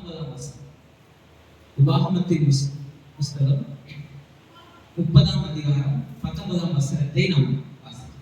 19ஆம் வசனம். உபாகமத்தின் புஸ்தகம் 30ஆம் அதிகாரம் 19ஆம் வசனத்தை நாம் வாசிக்கலாம்.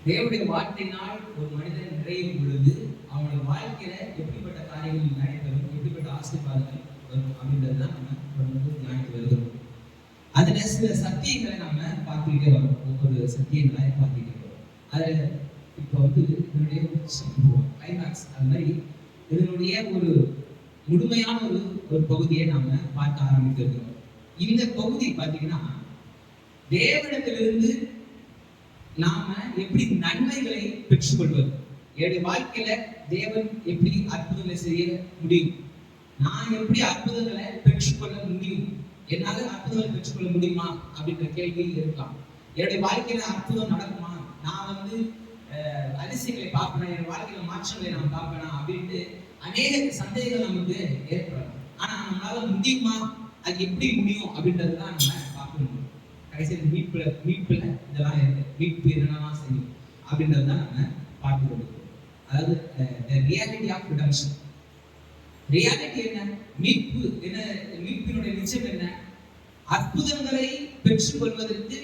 தேவனுடைய வார்த்தையினால் ஒரு மனிதன் நிறையும் பொழுது அவனுடைய வாழ்க்கையில எப்படிப்பட்ட காரியங்கள் நடைபெறும், எப்படிப்பட்ட ஆசீர்வாதங்கள் வரும் அப்படின்றதுதான் நம்ம தொடர்ந்து தியானித்து வருகிறோம். அதுல சில சத்தியங்களை நாம பார்த்துக்கிட்டே வரோம். ஒவ்வொரு சத்தியங்களாக பார்த்துக்கிட்டே வரோம். அதுல இப்போ வந்து இதனுடைய கிளைமேக்ஸ், அது மாதிரி இதனுடைய ஒரு முழுமையான ஒரு பகுதியை நாம பார்க்க ஆரம்பித்திருக்கிறோம். இந்த பகுதி பார்த்தீங்கன்னா தேவனிடத்திலிருந்து நாம எப்படி நன்மைகளை பெற்றுக்கொள்வது, என்னுடைய வாழ்க்கையில தேவன் எப்படி அற்புதங்களை செய்ய முடியும், நான் எப்படி அற்புதங்களை பெற்றுக்கொள்ள முடியும், என்னால அற்புதங்களை பெற்றுக்கொள்ள முடியுமா அப்படின்ற கேள்வி இருக்கலாம். என்னுடைய வாழ்க்கையில அற்புதம் நடக்குமா, நான் வந்து அதிசயங்களை பார்ப்பேனா, என் வாழ்க்கையில மாற்றங்களை நான் பார்ப்பேனா அப்படின்ட்டு அநேக சந்தேகங்கள் நமக்கு ஏற்படலாம். ஆனா நம்மளால முடியுமா, அது எப்படி முடியும் அப்படின்றதுதான் நம்ம பார்க்கணும். கடைசியில் மீட்புல இதெல்லாம் இருக்கு, மீட்பு என்னென்னலாம் செய்யும் அப்படின்றதுதான் நம்ம பார்த்து கொடுக்கிறோம். அதாவது ரியாலிட்டி ஆஃப் ரிடம்ஷன். ரியாலிட்டி என்ன, மீட்பு என்ன, மீட்பினுடைய நிச்சயம் என்ன, அற்புதங்களை பெற்றுக்கொள்வதற்கு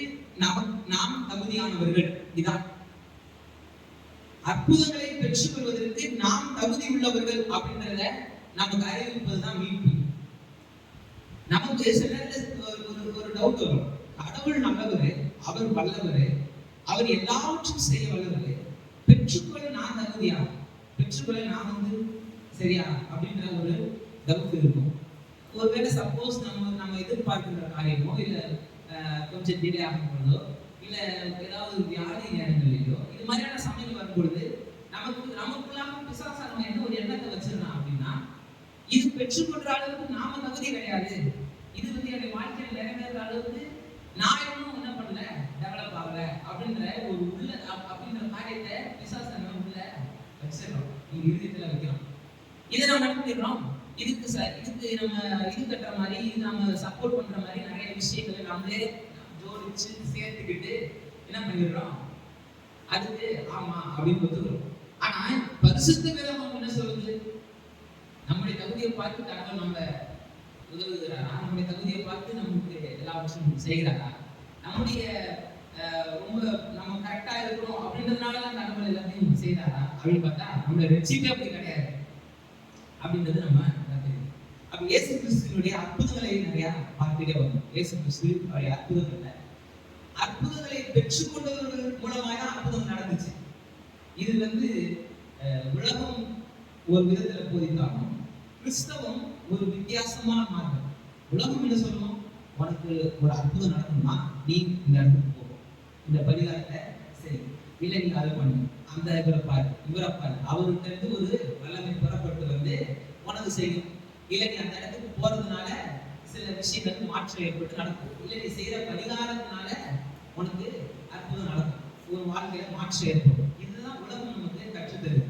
நாம் தகுதியானவர்கள். இதான் அற்புதங்களை பெற்றுக்கொள்வதற்கு நாம் தகுதி உள்ளவர்கள் அப்படின்றத நமக்கு அறிவிப்பதுதான் மீட்பு. நமக்கு சில ஒரு டவுட் வரும், கடவுள் நல்லவரு, அவர் வல்லவரு, அவர் எல்லாவற்றும் செய்ய வல்லவரு, பெற்றுக்கொள்ள நான் தகுதியா, பெற்றுக்கொள்ள நான் வந்து சரியா அப்படின்ற ஒரு டவுட் இருக்கும். ஒருவேளை சப்போஸ் நம்ம எதிர்பார்க்கிற காரியமோ இல்ல கொஞ்சம் டிலே ஆகும் பொழுதோ இல்ல ஏதாவது வியாதி நேரங்களிலோ இது மாதிரியான சமயம் வரும்பொழுது நமக்குள்ளாக பிசாசான என்ன ஒரு எண்ணத்தை வச்சிருந்தான் அப்படின்னா, இது பெற்றுக்கொள்ற அளவுக்கு நாம தகுதி கிடையாது, இது வந்து என்னுடைய வாழ்க்கையில் நிறைவேற அளவுக்கு நான் இன்னும் என்ன பண்ணல, டெவலப் ஆகல அப்படின்ற ஒரு உள்ள அப்படின்ற காரியத்தை பிசாசான உள்ள வச்சிடறோம், இங்க இருதயத்துல வைக்கிறோம். இதை நம்ம என்ன பண்ணிடுறோம், இதுக்கு நம்ம இது கட்டுற மாதிரி, இது நம்ம சப்போர்ட் பண்ற மாதிரி நிறைய விஷயங்களை நம்மளே ஜோடிச்சு சேர்த்துக்கிட்டு என்ன பண்ணிடுறோம், அதுக்கு ஆமா அப்படின்னு ஒத்துக்கிறோம். ஆனா பரிசுத்த வேதம் என்ன சொல்லுது, நம்முடைய தகுதியை பார்த்து கடவுள் நம்ம உதவுகிறாரா, நம்முடைய தகுதியை பார்த்து நமக்கு எல்லாவற்றையும் செய்கிறாரா, நம்முடைய ரொம்ப நம்ம கரெக்டா இருக்கிறோம் அப்படின்றதுனாலதான் கடவுள் எல்லாத்தையும் செய்தாரா அப்படின்னு பார்த்தா நம்மளுடைய ரட்சிப்பே அப்படி கிடையாது அப்படின்றது நம்ம தெரியும். அப்ப இயேசு கிறிஸ்துவினுடைய அற்புதங்களை நிறைய பார்த்துட்டே வரும். இயேசு கிறிஸ்து அவருடைய அற்புதங்களை பெற்றுக்கொண்டவர்கள் மூலமாக தான் அற்புதம் நடந்துச்சு. இது வந்து உலகம் ஒரு விதத்துல போதித்தாலும் கிறிஸ்தவம் ஒரு வித்தியாசமான மார்க்கம். உலகம் என்ன சொல்லணும், உனக்கு ஒரு அற்புதம் நடக்கணும்னா நீ இந்த இடத்துக்கு போகும், இந்த பரிகாரத்தை சரி, இல்லை நீ அதை பண்ணு, அந்த இவரை பாரு, அவர்கிட்ட இருந்து ஒரு வல்லமை பெறப்பட்டு வந்து உனக்கு செய்யும், இல்லை நீ அந்த இடத்துக்கு போறதுனால சில விஷயங்களுக்கு மாற்றம் ஏற்பட்டு நடக்கும், இல்லை நீ செய்யற பரிகாரத்தினால உனக்கு அற்புதம் நடக்கும், ஒரு வாழ்க்கையில மாற்றம் ஏற்படும். இதுதான் உலகம் நமக்கு கற்றுத்தருது.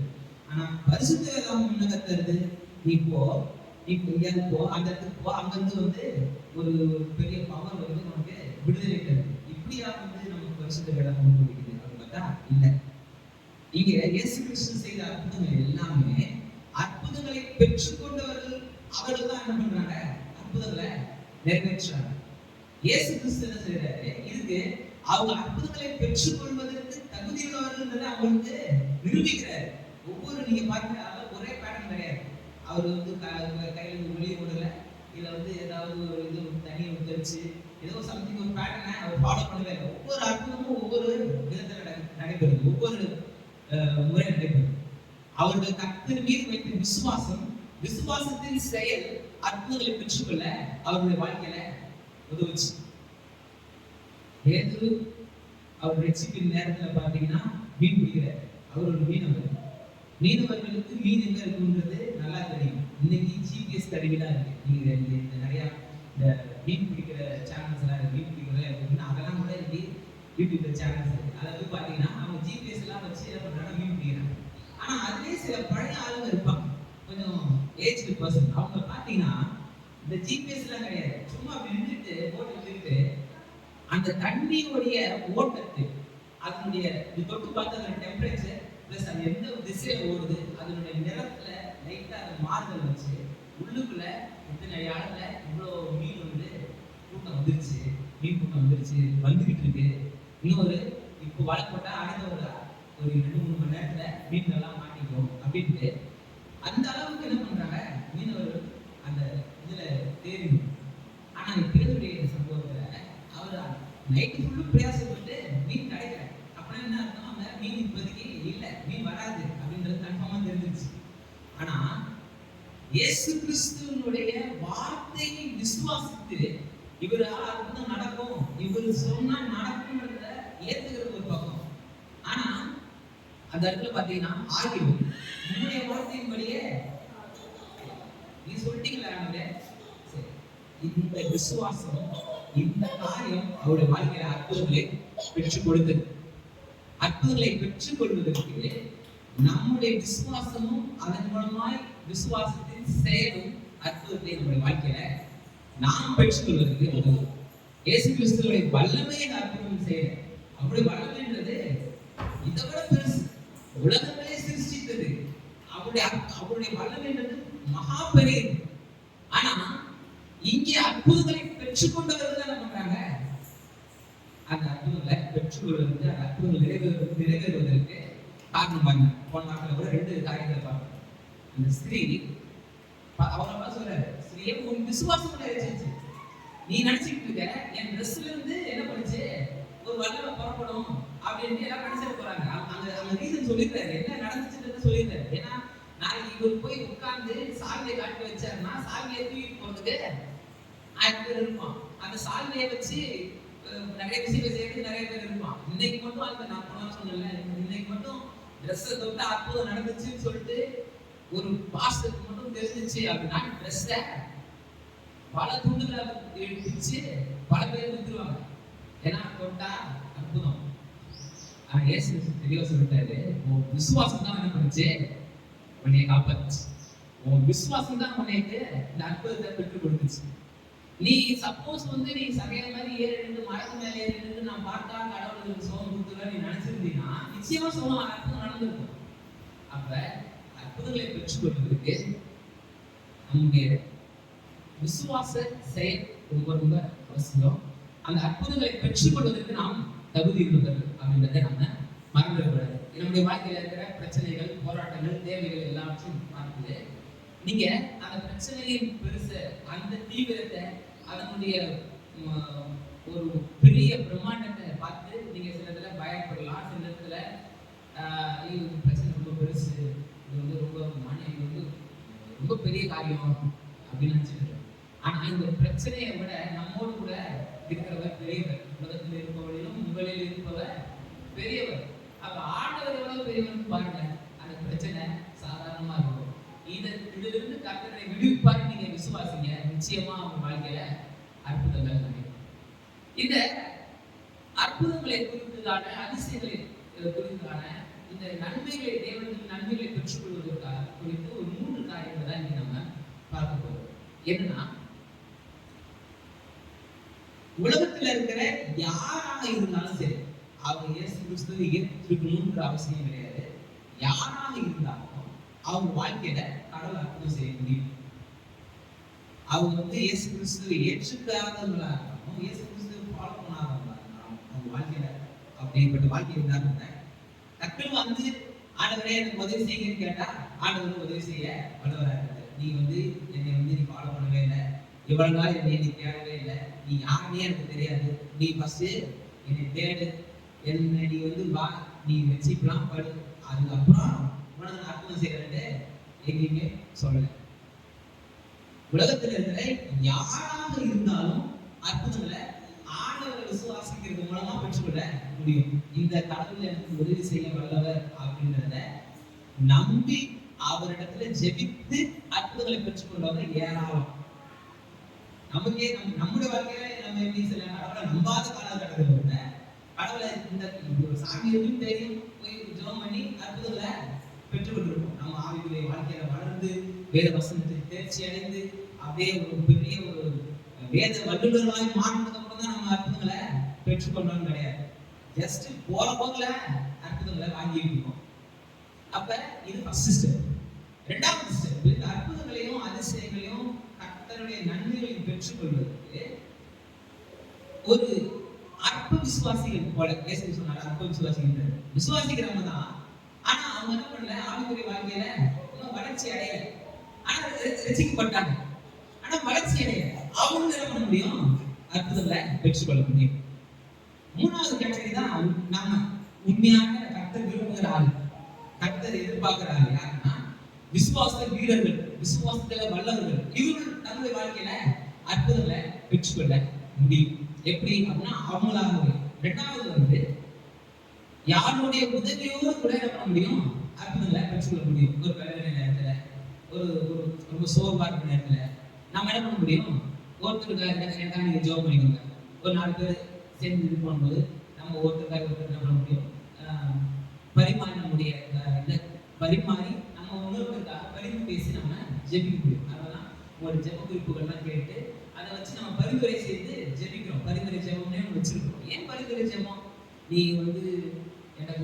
ஆனா பரிசுத்த வேதம் என்ன கத்துறது, நீ போ, எங்கேயாவது போ, அந்த இடத்துக்கு போ, அங்கிருந்து வந்து ஒரு பெரிய பவர் வந்து உனக்கு விடுதலை தருது. இப்படியா வந்து நமக்கு பரிசுத்த வேதம் கொண்டு முடியுது அப்படின்னு பார்த்தா இல்லை. இங்க இயேசு கிறிஸ்து செய்த அற்புதங்கள் எல்லாமே அற்புதங்களை பெற்றுக்கொண்டவர்கள் அவர்கள் தான் என்ன பண்றாங்க, அற்புதங்களை நிறைவேற்றாங்க. இயேசு கிறிஸ்து என்ன செய்யறாரு, இதுக்கு அவங்க அற்புதங்களை பெற்றுக்கொள்வதற்கு தகுதியுள்ளவர்கள் அவங்களுக்கு நிரூபிக்கிறாரு. ஒவ்வொரு நீங்க பார்க்கிற ஒரே பேட்டர்ன் கிடையாது. அவர் வந்து கையில வெளியே ஓடல, இல்ல வந்து ஏதாவது ஒரு இது தண்ணியை ஊற்றிச்சு ஏதோ சம்திங் ஒரு பேட்டர்னை அவர் ஃபாலோ பண்ணவே இல்லை. ஒவ்வொரு அற்புதமும் ஒவ்வொரு விதத்துல நடைபெறுது, ஒவ்வொரு முறை நடைபெறுது. அவர்கள் கர்த்தர் மீது வைத்த விசுவாசத்தின் செயல் அற்புதங்களை பெற்றுக்கொள்ள அவருடைய வாழ்க்கையில உதவுச்சு. பேதுரு அவர் ரட்சிப்பின் நேரத்துல பாத்தீங்கன்னா மீன் பிடிக்கிறார். அவர் ஒரு மீனவர். மீனவர்களுக்கு மீன் எங்க இருக்குன்றது நல்லா தெரியும். இன்னைக்கு ஜிபிஎஸ் கருவிலாம் இருக்கு. நீங்க இந்த நிறைய இந்த மீன் பிடிக்கிற சேனல்ஸ் எல்லாம் இருக்கு. மீன் பிடிக்கிற அதெல்லாம் கூட இன்னைக்கு யூடியூப்ல சேனல்ஸ் இருக்கு. அதை போய் பாத்தீங்கன்னா அவங்க ஜிபிஎஸ் எல்லாம் வச்சு என்ன பண்றாங்க, மீன் பிடிக்கிறாங்க. ஆனா அதுலயே சில பழைய ஆளுங்க இருப்பாங்க, கொஞ்சம் ஏஜ்டு பர்சன். அவங்க பாத்தீங்கன்னா இந்த ஜிபிஎஸ் எல்லாம் கிடையாது, சும்மா அப்படி நின்றுட்டு போட்டு நின்றுட்டு அந்த தண்ணியுடைய ஓட்டத்தை அதனுடைய தொட்டு பார்த்து அதோட டெம்பரேச்சர் பிளஸ் அது எந்த திசையில ஓடுது அதனுடைய நிறத்துல லைட்டா அதை மாறுதல் வச்சு உள்ளுக்குள்ள இத்தனை அளவுல இவ்வளோ மீன் வந்து கூட்டம் வந்துருச்சு, மீன் கூட்டம் வந்துருச்சு, வந்துகிட்டு இருக்கு. இன்னொரு இப்போ வலை போட்டா அடுத்த ஒரு 2-3 மணி நேரத்துல மீன்கள்லாம் மாட்டிக்கும் அப்படின்ட்டு அந்த அளவுக்கு என்ன பண்றாங்க மீனவர்கள் அந்த இதுல தேறிடும். ஆனா பேருடைய சம்பவத்துல அவர் நைட்டு ஃபுல்லும் பிரயாசப்பட்டு மீன் கிடைக்கல. அப்படின்னா என்ன அர்த்தம், அந்த மீன் இப்போதைக்கு இல்லை, மீன் வராது அப்படின்றது கன்ஃபார்மா தெரிஞ்சிருச்சு. ஆனா இயேசு கிறிஸ்துவனுடைய வார்த்தையை விசுவாசித்து இவரால் அற்புதம் நடக்கும், இவர் சொன்னா நடக்கும்ன்றத ஏத்துக்கிறது ஒரு பக்கம். ஆனா அந்த இடத்துல பாத்தீங்கன்னா ஆகியும் உங்களுடைய வார்த்தையின்படியே நீ சொல்லிட்டீங்களா, சரி, இந்த விசுவாசம் இந்த காரியம் அவருடைய வாழ்க்கையில அற்புதங்களை பெற்றுக் கொடுத்தது. அற்புதங்களை பெற்றுக் கொள்வதற்கு நம்முடைய விசுவாசமும் அதன் மூலமாய் விசுவாசத்தின் செயலும் அற்புதத்தை நம்முடைய வாழ்க்கையில நாம் பெற்றுக் கொள்வதற்கு உதவும். இயேசு கிறிஸ்துவுடைய வல்லமையை அற்புதம் செய்ய அவருடைய வல்லமைன்றது இதை விட பெருசு, உலகங்களே சிருஷ்டித்தது. அவருடைய வல்லமைன்றது மகா பெரியது. ஆனா இங்கே அற்புதங்களை பெற்றுக்கொண்டவர்கள் என்ன பண்றாங்க, அந்த அற்புதங்களை பெற்றுக்கொள்வதற்கு அந்த அற்புதங்கள் நிறைவேறுவதற்கு காரணம் பாருங்க. போன நாட்கள் கூட 2 காரியங்களை பார்க்கணும். அந்த ஸ்திரீ அவங்க சொல்றாரு, ஸ்திரீயே உன் விசுவாசம் இருந்துச்சு, நீ நினைச்சிட்டு இருக்க என் ட்ரெஸ்ல இருந்து என்ன பண்ணுச்சு ஒரு வல்லமை புறப்படும் அப்படின்னு எல்லாம் நினைச்சிட்டு போறாங்க. அந்த ரீசன் சொல்லிருக்காரு, என்ன நடந்துச்சுன்னு சொல்லியிருக்காரு. ஏன்னா நாளைக்கு இவர் போய் உட்கார்ந்து சால்வையை காட்டி வச்சாருன்னா சால்வையை தூக்கிட்டு போறதுக்கு 1000 பேர் இருப்பான். அந்த சால்வையை வச்சு நிறைய விஷயம் செய்யறது நிறைய பேர் இருப்பான். இன்னைக்கு மட்டும் அது நான் போனா சொன்னல, இன்னைக்கு மட்டும் ட்ரெஸ்ஸை தொட்டு அற்புதம் நடந்துச்சுன்னு சொல்லிட்டு ஒரு பாஸ்டருக்கு மட்டும் தெரிஞ்சிச்சு அப்படின்னா ட்ரெஸ்ஸை பல துண்டுகளை எடுத்துச்சு பல பேர் வித்துருவாங்க. ஏன்னா தொட்டா அற்புதம். ஆனா இயேசு தெளிவா சொல்லிட்டாரு, உன் விசுவாசம் தான் என்ன பண்ணுச்சு உன்னைய காப்பாத்துச்சு. உன் விசுவாசம் தான் உன்னைக்கு இந்த அற்புதத்தை பெற்றுக் கொடுத்துச்சு. நீ சப்போஸ் வந்து நீ சகைய மாதிரி ஏறிட்டு மரத்து மேலே ஏறிட்டு நான் பார்த்தா கடவுளுக்கு சோகம் கொடுத்துருவேன் நீ நினைச்சிருந்தீங்கன்னா நிச்சயமா சோகம் அற்புதம் நடந்திருக்கும். அப்ப அற்புதங்களை பெற்றுக் கொள்வதற்கு நம்முடைய விசுவாச செயல் ரொம்ப ரொம்ப அவசியம். அந்த அற்புதங்களை பெற்றுக் கொள்வதற்கு நாம் தகுதி உள்ளவர்கள் அப்படின்றத நம்ம மறந்துடக்கூடாது. நம்முடைய வாழ்க்கையில இருக்கிற பிரச்சனைகள், போராட்டங்கள், தேவைகள் எல்லாவற்றையும் பார்த்து நீங்க அந்த பிரச்சனையின் பெருசு, அந்த தீவிரத்தை, அதனுடைய ஒரு பெரிய பிரம்மாண்டத்தை பார்த்து நீங்க சில இடத்துல பயப்படலாம். சில இடத்துல இது பிரச்சனை ரொம்ப பெருசு, இது வந்து இது வந்து ரொம்ப பெரிய காரியம் அப்படின்னு நினைச்சிட்டு. ஆனா இந்த பிரச்சனையை விட நம்மோடு கூட இருக்கிறவர் பெரியவர். உலகத்தில் இருப்பவர்களும் உங்களில் இருப்பவர் பெரியவர். அப்ப ஆண்டவர் எவ்வளவு பெரியவர்னு பாருங்க. அந்த பிரச்சனை சாதாரணமா இருக்கும். இதிலிருந்து கர்த்தரை விடுவிப்பாரு நீங்க விசுவாசிங்க, நிச்சயமா அவங்க வாழ்க்கையில அற்புதங்கள் நடக்கும். இந்த அற்புதங்களை குறித்ததான அதிசயங்களை குறித்ததான இந்த நன்மைகளை தேவனுக்கு நன்மைகளை பெற்றுக் கொள்வதற்காக குறித்து ஒரு 3 காரியங்களை தான் இங்க நம்ம பார்க்க போறோம். என்னன்னா, உலகத்துல இருக்கிற யாராக இருந்தாலும் சரி, அவங்க இயேசு கிறிஸ்துவை ஏற்றுக்கணும்ன்ற அவசியம் கிடையாது. யாராக இருந்தாலும் அவங்க வாழ்க்கையில கடவுள் அற்புதம் செய்ய முடியும். அவங்க வந்து இயேசு கிறிஸ்துவை ஏற்றுக்காதவங்களா இருந்தாலும், இயேசு கிறிஸ்துவை ஃபாலோ பண்ணாதவங்களா இருந்தாலும், அவங்க வாழ்க்கையில அப்படிப்பட்ட வாழ்க்கை இருந்தாங்க. டக்குனு வந்து ஆண்டவரே எனக்கு உதவி செய்யுங்கன்னு கேட்டா ஆண்டவர் உதவி செய்ய வல்லவரா இருக்காரு. நீ வந்து என்னை வந்து நீ ஃபாலோ பண்ணவே இல்லை, இவ்வளவு நாள் என்னை நீ தேடவே இல்லை, நீ யாருன்னே எனக்கு தெரியாது, நீ ஃபர்ஸ்ட் என்னை தேடு, என்ன நீ வந்து வா, நீ வச்சுக்கலாம் படு, அதுக்கப்புறம் உனக்கு அற்புதம் செய்யறது எங்கேயுமே சொல்லல. உலகத்துல இருக்கிற யாராக இருந்தாலும் அற்புதங்களை ஆண்டவரை விசுவாசிக்கிறது மூலமா பெற்றுக்கொள்ள முடியும். இந்த கடவுள் எனக்கு உதவி செய்ய வல்லவர் அப்படின்றத நம்பி அவரிடத்துல ஜெபித்து அற்புதங்களை பெற்றுக்கொண்டவங்க ஏராளம். நமக்கே நம்முடைய வாழ்க்கையில நம்ம எப்படி சில கடவுளை நம்பாத காலகட்டத்தில் கூட கடவுளை இந்த சாமி எதுவும் தெரியும் போய் ஜெபம் பண்ணி அற்புதங்களை பெற்றுக்கொண்டிருப்போம். நம்ம ஆவிக்குரிய வாழ்க்கையில வளர்ந்து வேத வசனத்தில் தேர்ச்சி அடைந்து அப்படியே ஒரு பெரிய ஒரு வேத வல்லுநர்களாக மாறினதுக்கு அப்புறம் தான் நம்ம அற்புதங்களை பெற்றுக்கொண்டோம் கிடையாது. ஜஸ்ட் போற போக்குல அற்புதங்களை வாங்கிட்டு இருக்கோம். அப்ப இது ஃபர்ஸ்ட் ஸ்டெப். இரண்டாவது ஸ்டெப், இந்த அற்புதங்களையும் அதிசயங்களையும் கர்த்தருடைய நன்மைகளையும் பெற்றுக்கொள்வதற்கு ஒரு அற்ப விசுவாசிகள் போல இயேசு சொன்னார். அற்ப விசுவாசிகள் விசுவாசிக்கிறவங்க தான், ஆனா அவங்க என்ன பண்ணல, ஆவிக்குரிய வாழ்க்கையில இன்னும் வளர்ச்சி அடையல. ஆனா ரசிக்கப்பட்டாங்க, ஆனா வளர்ச்சி அடையல. அவங்க என்ன பண்ண முடியும்? அற்புதங்களை பெற்றுக்கொள்ள முடியும். மூணாவது கேட்டகரி தான் நாம உண்மையான கர்த்தர் விரும்புகிற ஆள், கர்த்தர் எதிர்பார்க்கிற ஆள். யாருன்னா விசுவாச வீரர்கள், விசுவாசத்துல வல்லவர்கள். இவர்கள் தன்னுடைய வாழ்க்கையில அற்புதங்களை பெற்றுக்கொள்ள முடியும். எப்படி அப்படின்னா அவங்களாகவே. இரண்டாவது யாருடைய உதவியோடு கூட என்ன பண்ண முடியும்? அற்புதங்களை பெற்றுக்கொள்ள முடியும். ஒரு வேலை நேரத்துல, ஒரு ரொம்ப சோர்வா இருக்கிற நேரத்துல நம்ம என்ன பண்ண முடியும்? ஒருத்தருக்காக நீங்க ஜோம் பண்ணிக்கோங்க. ஒரு 4 பேர் சேர்ந்து இது பண்ணும்போது நம்ம ஒருத்தருக்காக ஒருத்தர் என்ன பண்ண முடியும்? பரிமாறி நம்முடைய பரிமாறி நம்ம ஒவ்வொருத்தருக்காக பரிந்து பேசி நம்ம ஜெபிக்க முடியும். அதெல்லாம் உங்களோட ஜெப குறிப்புகள்லாம் கேட்டு அதை வச்சு நம்ம பரிந்துரை செய்து ஜெபிக்கிறோம். பரிந்துரை ஜெபம்னே நம்ம வச்சிருக்கோம். ஏன் பரிந்துரை ஜெபம்? நீ எனக்கு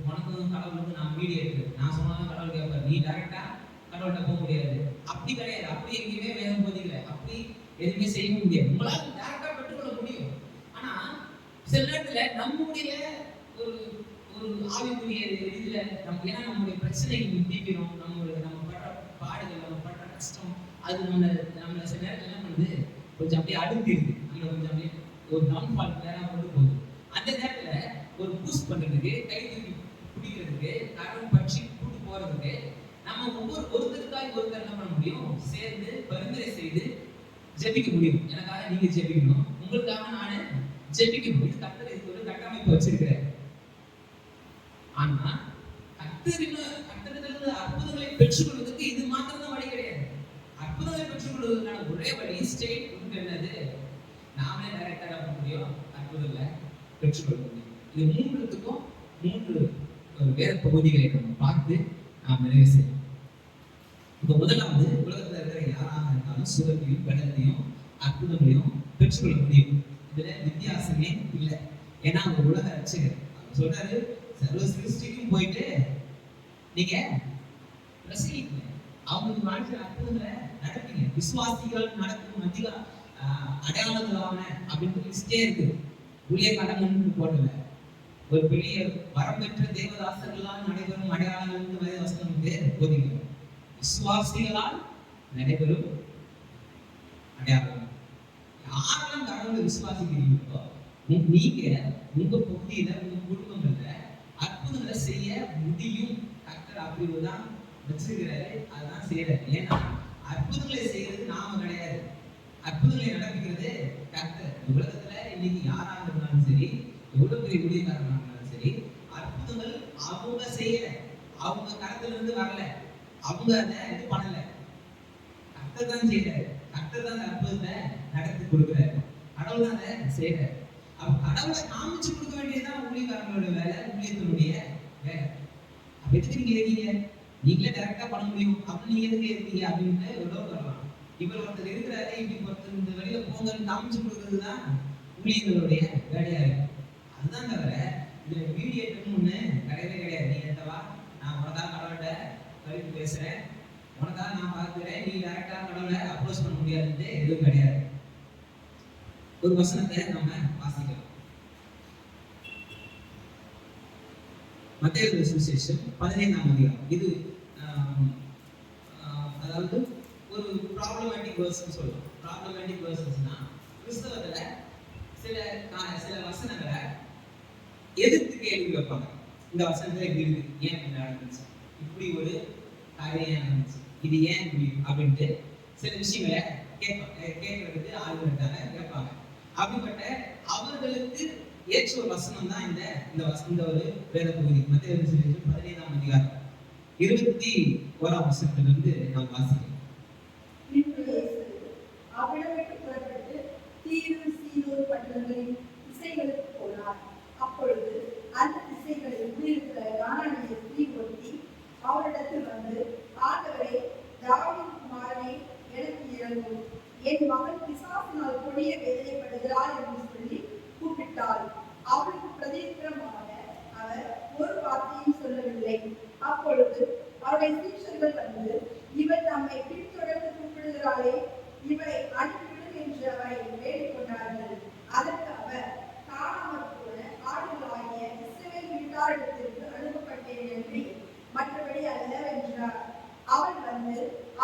உனக்கும் கடவுளுக்கு நான் மீடியேட்டர், நான் சொன்னாலும் கடவுள் கேட்பார். நீ டைரக்டா கடவுள்கிட்ட போக முடியாது. அப்படி கிடையாது. அப்படி எங்கேயுமே வேதம் போதிக்கல. அப்படி எதுவுமே செய்ய முடியாது. உங்களால் டைரக்டா பெற்றுக்கொள்ள முடியும். ஆனா சில நேரத்துல நம்முடைய ஒரு ஒரு ஆவிக்குரிய இதுல நம்ம ஏன்னா நம்முடைய பிரச்சனைகள் தீவிரம், நம்ம படுற பாடுகள், நம்ம படுற கஷ்டம், அது நம்மள சில நேரத்துல என்ன பண்ணுது? கொஞ்சம் அப்படியே அடுத்திருக்கு. நம்மள கொஞ்சம் அப்படியே ஒரு டவுன்ஃபால் நேரம் கொண்டு போகுது. அந்த நேரத்துல ஒரு பூஸ்ட் பண்றதுக்கு, கை தூக்கி பிடிக்கிறதுக்கு, கரம் பற்றி கூட்டு போறதுக்கு நம்ம ஒருத்தருக்காக ஒருத்தர் என்ன பண்ண முடியும்? சேர்ந்து பரிந்துரை செய்து ஜெபிக்க முடியும். எனக்காக நீங்க ஜெபிக்கணும், உங்களுக்காக நானு ஜெபிக்கணும். இது கர்த்தர் இதுக்கு ஒரு கட்டமைப்பு வச்சிருக்கிறார். ஆனா கர்த்தரிடமிருந்து அற்புதங்களை பெற்றுக்கொள்வதற்கு இது மாத்திரம் தான் வழி கிடையாது. அற்புதங்களை பெற்றுக்கொள்வதற்கான ஒரே வழி ஸ்டேட் என்னது? நாமே டைரக்டா பண்ண முடியும், அற்புதங்களை பெற்றுக்கொள்ள முடியும். இது மூன்றுத்துக்கும் 3 வேத பகுதிகளை நம்ம பார்த்து நாம் நிறைவு செய்யணும். இப்ப முதலாவது, உலகத்துல இருக்கிற யாராக இருந்தாலும் சுகத்தையும் பலத்தையும் அற்புதங்களையும் பெற்றுக்கொள்ள முடியும். இதுல வித்தியாசமே இல்லை. ஏன்னா அவர் உலக ரட்சகர். அவர் சொல்றாரு, சர்வ சிருஷ்டிக்கும் போயிட்டு நீங்க பிரசங்கிங்க, அவங்களுக்கு வாழ்க்கை அற்புதங்களை நடப்பீங்க. விசுவாசிகள் நடக்கும் அதிகம் அடையாளங்களான அப்படின்னு லிஸ்டே இருக்கு. ஊழியக்காரங்க போடல. ஒரு பெரிய வரம் பெற்ற தேவதாசர்களால் நடைபெறும் அடையாளங்கள் வேத வசனம் போதிக்கிறது. விசுவாசிகளால் நடைபெறும் அடையாளம். யாரெல்லாம் கடவுளை விசுவாசிக்கிறீங்களோ நீங்க உங்க பகுதியில, உங்க குடும்பங்கள்ல அற்புதங்களை செய்ய முடியும். கர்த்தர் அப்படிதான் வச்சிருக்கிறாரு, அதுதான் செய்யறாரு. ஏன்னா அற்புதங்களை செய்யறது நாம கிடையாது, அற்புதங்களை நடப்பிக்கிறது கர்த்தர். உலகத்துல இன்னைக்கு யாராக இருந்தாலும் சரி, எவ்வளவு பெரிய ஊழியக்காரனாக இருந்தாலும் சரி, அற்புதங்கள் அவங்க செய்யல, அவங்க கரத்துல இருந்து வரல, அவங்க அதை இது பண்ணல. கர்த்தர் தான் செய்யறாரு. கர்த்தர் தான் அந்த அற்புதத்தை நடத்தி கொடுக்குறாரு. கடவுள் தான் அதை செய்யறாரு. அப்ப கடவுளை காமிச்சு கொடுக்க வேண்டியதுதான் ஊழியக்காரங்களோட வேலை, ஊழியத்தினுடைய வேலை. அப்ப எதுக்கு நீங்க இருக்கீங்க? நீங்களே டைரக்டா பண்ண முடியும், அப்ப நீங்க எதுக்கு இருக்கீங்க அப்படின்னு எவ்வளவு வரலாம். இவர் ஒருத்தர் இருக்கிறாரு, இப்படி ஒருத்தர் இந்த வெளியில போங்கன்னு காமிச்சு கொடுக்கறதுதான் ஊழியர்களுடைய வேலையா இருக்கு. அதுதான் தவிர இதுல மீடியேட்டர்னு ஒண்ணு கிடையவே கிடையாது. நீ என்னவா, நான் உனக்காக கடவுள்கிட்ட கருத்து பேசுறேன், உனக்காக நான் பார்க்கிறேன், நீ டைரக்டா கடவுளை அப்ரோச் பண்ண முடியாதுன்னு எதுவும் கிடையாது. ஒரு வசனத்தை நம்ம வாசிக்கலாம். மத்தேயு சுவிசேஷம் 15ஆம் அதிகாரம். இது அதாவது ஒரு ப்ராப்ளமேட்டிக் வேர்ஸ்னு சொல்லலாம். ப்ராப்ளமேட்டிக் வேர்ஸ்னா கிறிஸ்தவத்துல சில வசனங்களை எதிர்த்து கேள்வி வைப்பாங்க. இந்த வசனத்துல இப்படி இருக்கு, ஏன் இப்படி நடந்துச்சு, இப்படி ஒரு காரியம் ஏன் நடந்துச்சு, இது ஏன் இப்படி அப்படின்ட்டு சில விஷயங்களை கேட்கறதுக்கு ஆளுநர்கிட்ட கேட்பாங்க. அப்படிப்பட்ட அவர்களுக்கு ஏற்ற ஒரு வசனம் தான் இந்த இந்த ஒரு வேத பகுதி. மத்திய 15ஆம் அதிகாரம் 21ஆம் வசனத்திலிருந்து நாம் வாசிக்கிறோம். அவ்விடமிட்டு புறப்பட்டு தீரு சீதோன் பட்டணங்களின் திசைகளுக்கு போனார். அப்பொழுது அந்த திசைகளில் குடியிருக்கிற கானானிய ஸ்திரீ ஒருத்தி அவரிடத்தில் வந்து, ஆண்டவரே, தாவீதின் குமாரனே, எனக்கு இறங்கும், என் மகன் பிசாசினால் கொடிய வேதனைப்படுகிறார் என்று சொல்லி கூப்பிட்டாள். அவளுக்கு பிரதித்திரமாக அவர் ஒரு வார்த்தையும் சொல்லவில்லை. அப்பொழுது அவருடைய சீஷர்கள் வந்து, இவள் நம்மை பின்தொடர்ந்து கூப்பிடுகிறாளே, இவளை அனுப்பிவிடும் என்று அவரை வேண்டிக் கொண்டார்கள். அதற்கு அவர், காணாமற் போன ஆடுகளாகிய இஸ்ரவேல் வீட்டாரிடத்திற்கு அனுப்பப்பட்டேன் என்று மற்றபடி அல்ல என்றார். அவள் வந்து,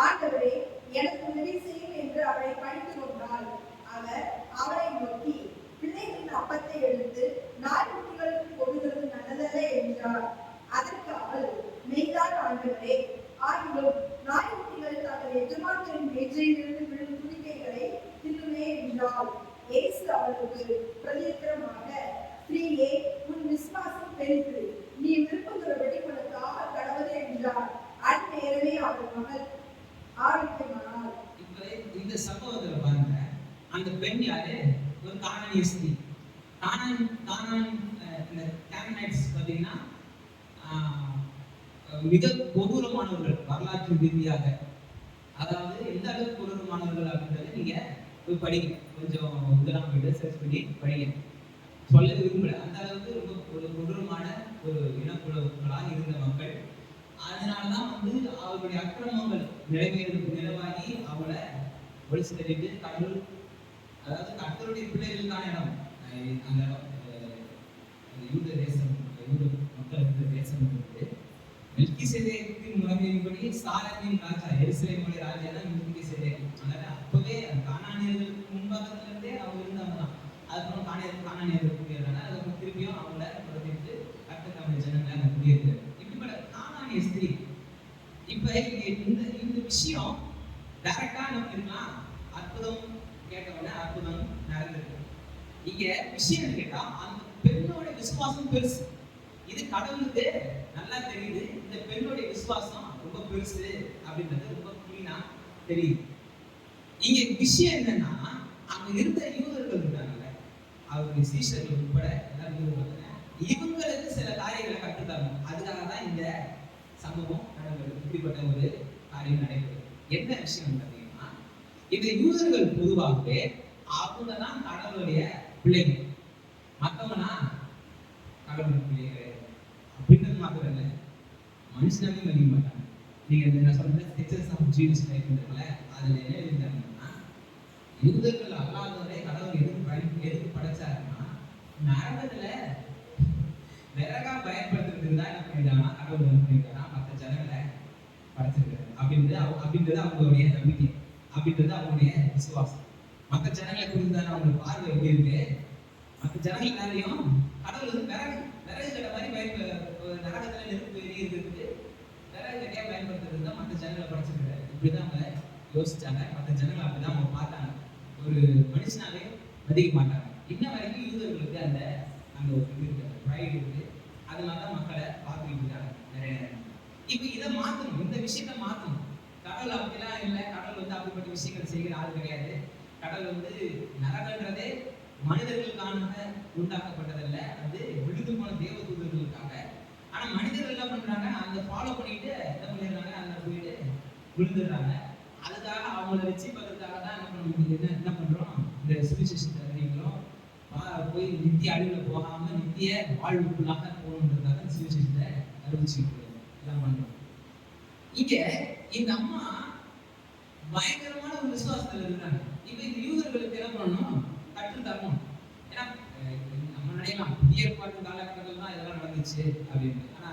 ஆண்டவரே, எனக்கு உதவி செய்யும் என்று அவரை பணிந்து கொண்டாள். அவர் அவரை நோக்கி, பிள்ளைகளின் அப்பத்தை எடுத்து நாய்க்குட்டிகளுக்கு கொடுக்கிறது நல்லதல்ல என்றார். அதற்கு அவள், மெய்தான் ஆண்டவரே, ஆகிலும் நாய்க்குட்டிகள் தங்கள் எஜமான்களின் மேஜையிலிருந்து விழும் துணிக்கைகளை தின்னுமே என்றாள். இயேசு அவளுக்கு பிரதித்திரமாக, ஸ்திரீயே, உன் விசுவாசம் பெரிது, நீ விரும்புகிறபடி உனக்கு ஆக கடவுது என்றார். அந்நேரமே அவள் மகள் ஆரோக்கியமானாள். இப்ப இந்த சம்பவத்துல பாருங்க, அந்த பெண் யாரு? ஒரு கானானிய ஸ்திரீ. இந்த கானானைட்ஸ் பாத்தீங்கன்னா மிக கொடூரமானவர்கள் வரலாற்று ரீதியாக. அதாவது எந்த அளவுக்கு கொடூரமானவர்கள் அப்படின்றத நீங்க போய் படிங்க, கொஞ்சம் இதெல்லாம் போயிட்டு சர்ச் பண்ணி படிங்க. சொல்ல விரும்பல, அந்த அளவுக்கு ரொம்ப ஒரு கொடூரமான ஒரு இனக்குழுக்களாக இருந்த மக்கள். அதனாலதான் அவர்களுடைய அக்கிரமங்கள் நிறைவாகி அவளை ஒழிச்சு தள்ளிட்டு கடவுள், அதாவது கர்த்தருடைய பிள்ளைகளுக்கான இடம் அந்த யூத தேசம், யூத மக்கள் இருந்த தேசம் இருக்கு. மெல்கிசேதேக்கின் முறைமையின்படி சாலேமின் ராஜா, எருசலேமுடைய ராஜா தான் மெல்கிசேதேக். அதனால அப்பவே கானானியர்களுக்கு முன்பாகத்துல இருந்தே அவங்க இருந்தாங்க தான். அதுக்கப்புறம் கானானியர்கள் குடியேறாங்க. அதுக்கப்புறம் திருப்பியும் அவங்கள புறத்திட்டு கர்த்தர் தம்முடைய ஜனங்களை அங்க குடியேறாரு. இப்படிப்பட்ட கானானிய ஸ்திரீ. இப்ப இந்த விஷயம் டைரக்டா நம்ம இருக்கலாம், அற்புதம் கேட்டவொடனே அற்புதம் நடந்திருக்கு. இங்க விஷயம் கேட்டா அந்த பெண்ணோட விசுவாசம் பெருசு. இது கடவுளுக்கு நல்லா தெரியுது, இந்த பெண்ணுடைய விசுவாசம் ரொம்ப பெருசு அப்படின்றது ரொம்ப கிளீனா தெரியுது. இங்க விஷயம் என்னன்னா, அங்க இருந்த யூதர்கள் இருக்காங்கல்ல, அவருடைய சீஷர்கள் உட்பட எல்லாரும் யூதர்கள், இவங்களுக்கு சில காரியங்களை கற்றுத்தரணும். அதுக்காக தான் இந்த சம்பவம் நடந்தது. இப்படிப்பட்ட ஒரு காரியம் நடைபெறுது. என்ன விஷயம் பார்த்தீங்கன்னா, இந்த யூதர்கள் பொதுவாகவே அவங்க தான் கடவுளுடைய பிள்ளைகள், மற்றவங்கன்னா கடவுளுடைய பிள்ளைகள் அப்படின்றது மாத்திரம் இல்லை, மனுஷனாவே மதிக்க மாட்டாங்க. நீங்க என்ன சொல்றது, ஸ்கெச்சஸ் ஆஃப் ஜீசஸ் லைஃப்ன்றதுல அதுல என்ன எழுதிட்டாங்கன்னா, யூதர்கள் அல்லாதவரை கடவுள் எதுக்கு படைச்சாருன்னா, நரகத்துல விறகா பயன்படுத்துறதுக்கு தான் என்ன பண்ணிட்டாங்கன்னா கடவுள் என்ன பண்ணிட்டாரா மற்ற ஜனங்களை படைச்சிருக்காரு அப்படின்றது அவங்களுடைய நம்பிக்கை, அப்படின்றது அவங்களுடைய விசுவாசம். மற்ற ஜனங்களை குறித்து தான் அவங்களுக்கு பார்வை எப்படி இருக்கு, மற்ற ஜனங்கள் எல்லாரையும் கடவுள் விறகு கட்ட மாதிரி நரகத்துல நெருப்பு எரியிறதுக்கு விறகு கட்டையா பயன்படுத்துறது தான் மற்ற ஜனங்களை படைச்சிருக்காரு. இப்படிதான் அவங்க யோசிச்சாங்க. மற்ற ஜனங்களை அப்படிதான் அவங்க பார்த்தாங்க. ஒரு மனுஷனாவே மதிக்க மாட்டாங்க. இன்ன வரைக்கும் யூதர்களுக்கு அந்த ஒரு இது இருக்கு, ப்ரைட் இருக்கு. அதனாலதான் மக்களை பார்த்துக்கிட்டு இருக்காங்க நிறைய நேரம். இப்ப இதை மாத்தணும், இந்த விஷயத்த மாத்தணும். கடவுள் அப்படிலாம் இல்லை, கடவுள் அப்படிப்பட்ட விஷயங்கள் செய்கிற ஆள் கிடையாது. கடவுள் நரகன்றதே மனிதர்களுக்கான உண்டாக்கப்பட்டதல்ல, அது விழுந்து போன தேவ தூதர்களுக்காக. ஆனா மனிதர்கள் என்ன பண்றாங்க, அந்த ஃபாலோ பண்ணிட்டு என்ன பண்ணிடுறாங்க, அந்த போயிட்டு விழுந்துடுறாங்க. அதுக்காக அவங்கள ரட்சிப்பதற்காக தான் என்ன பண்றோம், இந்த சுவிசேஷத்தை அறிவிக்கிறோம். போய் நித்திய அழிவுல போகாம நித்திய வாழ்வுக்குள்ளாக போகணுன்றதுக்காக சுவிசேஷத்தை அறிவிச்சுட்டு எல்லாம் பண்றோம். இங்க இந்த அம்மா பயங்கரமான ஒரு விசுவாசத்துல இருக்காங்க. இப்ப இந்த யூதர்களுக்கு என்ன பண்ணணும், கற்றுத்தரணும். ஏன்னா நம்ம நினைக்கலாம் புதிய ஏற்பாட்டு காலகட்டத்தில் தான் இதெல்லாம் நடந்துச்சு அப்படின்னு. ஆனா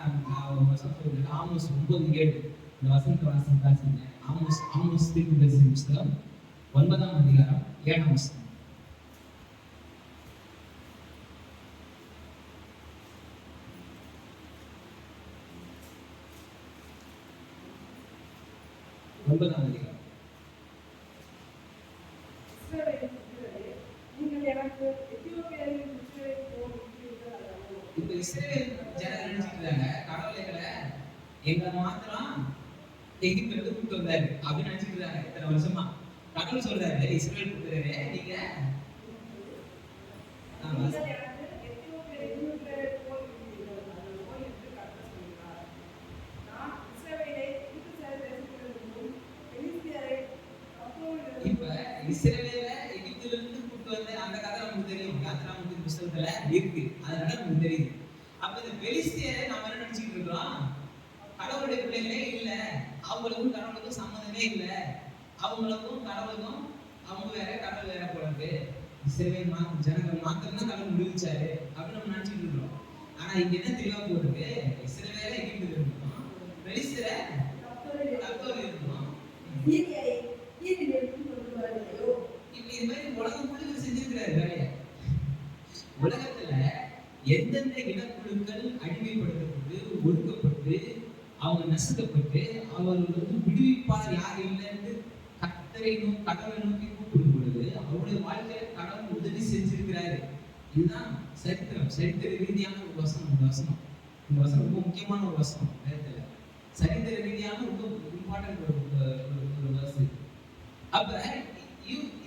வசனம் சொல்றது ஆமோஸ் 9:7 இந்த வசனத்தை வாசிங்க. ஆமோஸ் தீர்க்கதரிசி புத்தகம் 9ஆம் அதிகாரம் 7ஆம் வசனம். நீங்கள் எனக்கு எத்தியோப்பியாவில் இஸ்ரவேலை போல் இருக்கிறீர்கள் அல்லவோ? இப்ப இஸ்ரேல் ஜனங்கள் நினைச்சிட்டு இருக்காங்க கடவுளைகளை எங்களை மாத்திரம் எகிப்துல இருந்து கூப்பிட்டு வந்தாரு அப்படின்னு நினைச்சிட்டு இருக்காங்க இத்தனை வருஷமா. கடவுள் சொல்றாரு இஸ்ரேல் கூப்பிடுறாரு நீங்க நீங்கள் எனக்கு எத்தியோப்பியாவில் இஸ்ரவேலை போல் இருக்கிறீர்கள் அல்லவோ என்று கர்த்தர் சொல்கிறார். நான் இஸ்ரவேலை எகிப்து தேசத்திலிருந்தும் பெலிஸ்தியரை கப்தோரிலிருந்தும் இப்ப இஸ்ரேல எகிப்துல இருந்து கூப்பிட்டு வந்த அந்த கதை நமக்கு தெரியும். யாத்திராமத்தின் புஸ்தகத்துல இருக்கு, அதனால நமக்கு தெரியுது. அப்ப இந்த பெலிஸ்தியரை நாம என்ன நினைச்சிட்டு இருக்கோம்? கடவுளுடைய பிள்ளைகளே இல்ல, அவங்களுக்கும் கடவுளுக்கும் சம்மந்தமே இல்ல, அவங்களுக்கும் கடவுளுக்கும் அவங்க வேற கடவுள் வேற போல இருக்கு, இஸ்ரவேல் ஜனங்கள் மாத்திரம் தான் கடவுள் முடிவிச்சாரு அப்படின்னு நம்ம நினைச்சிட்டு இருக்கோம். ஆனா இங்க என்ன தெளிவா போட்டுருக்கு? இஸ்ரவேல எகிப்துல இருக்கணும், பெலிஸ்தியரை கப்தோரில் இருக்கணும். சீரியை தீரிலிருந்து கொண்டு வரவில்லையோ? இப்ப இது மாதிரி உலகம் முழுக்க செஞ்சிருக்கிறாரு வேலையை. உலகத்துல எந்தெந்த இனக்குழுக்கள் அடிமைப்படுத்தப்பட்டு ஒடுக்கப்பட்டு அவங்க நசுக்கப்பட்டு அவர்களுக்கு விடுவிப்பார் யார் இல்லைன்னு கடவுளை நோக்கி கூப்பிடும் பொழுது அவருடைய வாழ்க்கையில கடவுள் உதவி செஞ்சிருக்கிறாரு. இதுதான் சரித்திரம், சரித்திர ரீதியான ஒரு வசனம். இந்த வசனம் ரொம்ப முக்கியமான ஒரு வசனம் வேதத்துல. சரித்திர ரீதியான ரொம்ப இம்பார்ட்டன்ட் ஒரு வசனம். அப்ப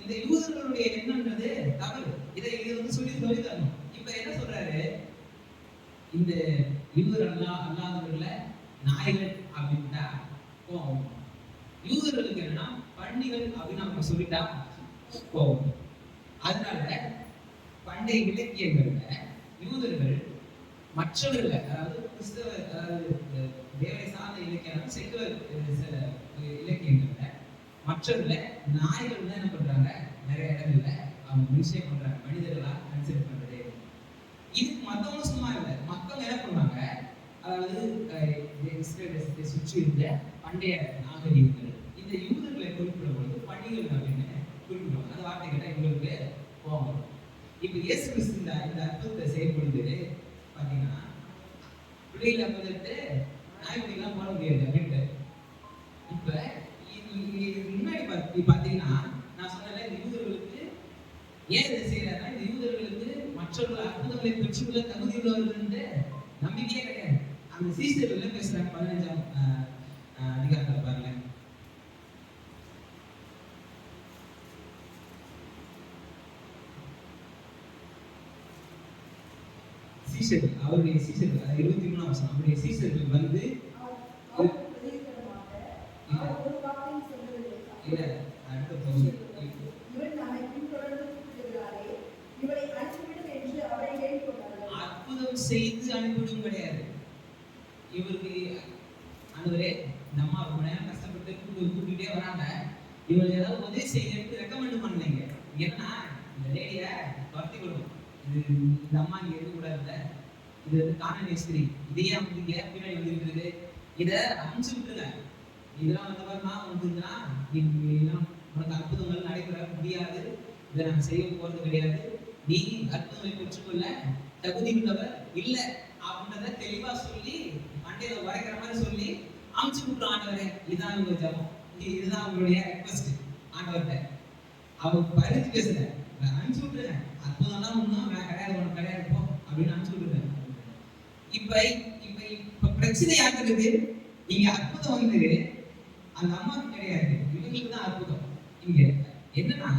இந்த யூதர்களுடைய எண்ணம்ன்றது தவறு. இதை சொல்லி தரணும். இப்ப என்ன சொல்றாரு? இந்த யூதர் அல்லாதவர்கள நாய்கள் அப்படின்ட்டா கோவம். யூதர்களுக்கு என்னன்னா பண்டிகள் அப்படின்னு அவங்க சொல்லிட்டா கோவம். அதனால பண்டைய இலக்கியங்கள்ல யூதர்கள் மற்றவர்கள், அதாவது கிறிஸ்தவ, அதாவது தேவனை சார்ந்த இலக்கியம், செக்குலர் சில இலக்கியங்கள்ல மற்றவர்களை நாய்கள் தான் என்ன பண்றாங்க, நிறைய இடங்கள்ல அவங்க விஷயம் பண்றாங்க, மனிதர்களா கன்சிடர் பண்றது. இதுக்கு மத்தவங்க சும்மா இல்லை, மத்தவங்க என்ன பண்ணுவாங்க, அதாவது இஸ்ரேல் தேசத்தை சுற்றி இருந்த பண்டைய நாகரீகங்கள் இந்த யூதர்களை குறிப்பிடும் பொழுது பண்டிகள் அப்படின்னு குறிப்பிடுவாங்க. அந்த வார்த்தை கேட்டா இவங்களுக்கு கோபம் வரும். இப்ப இயேசு கிறிஸ்து இந்த அற்புதத்தை செய்யப்படுது பாத்தீங்கன்னா, பிள்ளைகளை வந்துட்டு நாய்க்குட்டிலாம் போட முடியாது அப்படின்ட்டு. இப்ப முன்னாடி பாத்தீங்கன்னா நான் சொன்னேன், இந்த யூதர்களுக்கு ஏன் இதை செய்யறாருன்னா, இந்த யூதர்களுக்கு மற்றவர்கள் அற்புதங்களை பெற்றுள்ள தகுதி உள்ளவர்கள் நம்பிக்கையே கிடையாது. அந்த சீசர்கள் என்ன பேசுறாங்க 15ஆம் அதிகாரத்துல பாருங்க. சீசர்கள், அவருடைய சீசர்கள், 23ஆம் வசனம், அவருடைய சீசர்கள் வந்து இல்ல அடுத்த பகுதி, அற்புதம் செய்து அனுப்பிவிடும் கிடையாது. இவருக்கு ஆண்டவரே இந்த அம்மா ரொம்ப நேரம் கஷ்டப்பட்டு கூப்பிட்டுட்டே வராங்க, இவங்களுக்கு ஏதாவது உதவி செய்யணும்னு ரெக்கமெண்ட் பண்ணலைங்க. ஏன்னா இந்த லேடிய துரத்தி விடும், இது இந்த அம்மா இங்க இருக்க கூடாதுல்ல, இது வந்து காணநேஸ்திரி, இதையே வந்து இங்க பின்னாடி வந்துருக்குது, இதை அமுச்சு விட்டுருங்க. இதெல்லாம் வந்து பாருமா வந்துருந்தா உனக்கு அற்புதங்கள் நடைபெற முடியாது, இதை நான் செய்ய போறது கிடையாது, நீ அற்புதங்களை பெற்றுக்கொள்ள தகுதி உள்ளவர் இல்லை அப்படின்றத தெளிவா சொல்லி மண்டையில உரைக்கிற மாதிரி சொல்லி அமுச்சு விட்டுரும். ஆண்டவரே இதுதான் உங்க ஜபம், இதுதான் உங்களுடைய ரெக்வஸ்ட் ஆண்டவர்கிட்ட. அவர் பரிந்து பேசுற அனுப்பிச்சு விட்டுருங்க, அற்புதம்லாம் ஒன்றும் கிடையாது, உனக்கு கிடையாது போ அப்படின்னு அனுப்பிச்சு விட்டுருங்க. இப்ப பிரச்சனை யாருக்கு? இங்க அற்புதம் வந்து அந்த அம்மாவுக்கு கிடையாது, இவங்களுக்கு தான் அற்புதம். இங்க என்னன்னா